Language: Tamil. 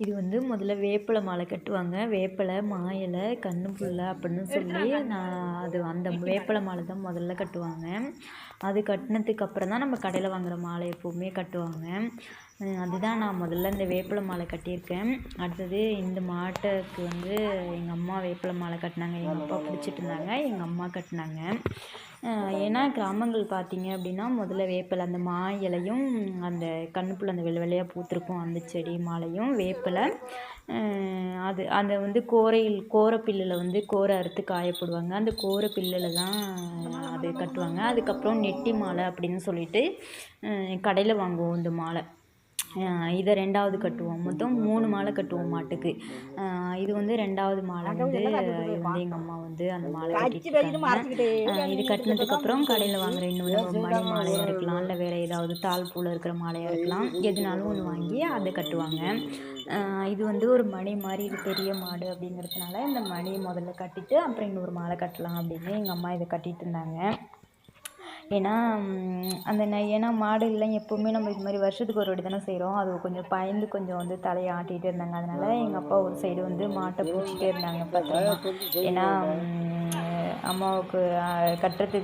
இது வந்து முதல்ல வேப்பிலை மாலை கட்டுவாங்க. வேப்பிலை, மா இலை, கன்னுப்புல்ல அப்படின்னு சொல்லி அது அந்த வேப்பிலை மாலை தான் முதல்ல கட்டுவாங்க. அது கட்டினதுக்கு அப்புறம் தான் நம்ம கடையில் வாங்குகிற மாலை எப்போவுமே கட்டுவாங்க. அதுதான் நான் முதல்ல இந்த வேப்பிலை மாலை கட்டியிருக்கேன். அடுத்தது இந்த மாட்டுக்கு வந்து எங்கள் அம்மா வேப்பிலை மாலை கட்டினாங்க. எங்கள் அப்பா பிடிச்சிட்டு இருந்தாங்க, எங்கள் அம்மா கட்டினாங்க. ஏன்னா கிராமங்கள் பார்த்தீங்க அப்படின்னா முதல்ல வேப்பிலை அந்த மா இலையும் அந்த கன்னுப்புல் அந்த வெள்ளை வெள்ளையாக பூத்திருக்கும் அந்த செடி மாலையும் வேப்பிலை, அது அதை வந்து கோரப்பில்லில் வந்து கோரை அறுத்து காயப்படுவாங்க. அந்த கோரப்பில்லில் தான் அது கட்டுவாங்க. அதுக்கப்புறம் நெட்டி மாலை அப்படின்னு சொல்லிட்டு கடையில் வாங்குவோம் இந்த மாலை. இதை 2வது கட்டுவோம். மொத்தம் 3 மாலை கட்டுவோம் மாட்டுக்கு. இது வந்து 2வது மாலை வந்து இது வந்து எங்கள் அம்மா வந்து அந்த மாலை கட்டிட்டுருக்காங்க. இது கட்டினதுக்கப்புறம் கடையில் வாங்குகிற இன்னொன்று மணி மாலையாக இருக்கலாம், இல்லை வேறு ஏதாவது தாழ் பூவில் இருக்கிற மாலையாக இருக்கலாம், எதுனாலும் ஒன்று வாங்கி அதை கட்டுவாங்க. இது வந்து ஒரு மணி மாதிரி இது பெரிய மாடு அப்படிங்கிறதுனால இந்த மணியை முதல்ல கட்டிட்டு அப்புறம் இன்னொரு மாலை கட்டலாம் அப்படின்னு எங்கள் அம்மா இதை கட்டிகிட்டு இருந்தாங்க. ஏன்னா ஏன்னா மாடுகள்லாம் எப்போவுமே நம்ம இது மாதிரி வருஷத்துக்கு ஒரு வாட்டி தானே செய்கிறோம். அது கொஞ்சம் பயந்து கொஞ்சம் வந்து தலையை ஆட்டிகிட்டே இருந்தாங்க. அதனால் எங்கள் அப்பா ஒரு சைடு வந்து மாட்டை பிடிச்சிட்டே இருந்தாங்க பத்திரமா. ஏன்னா அம்மாவுக்கு கட்டுறதுக்கு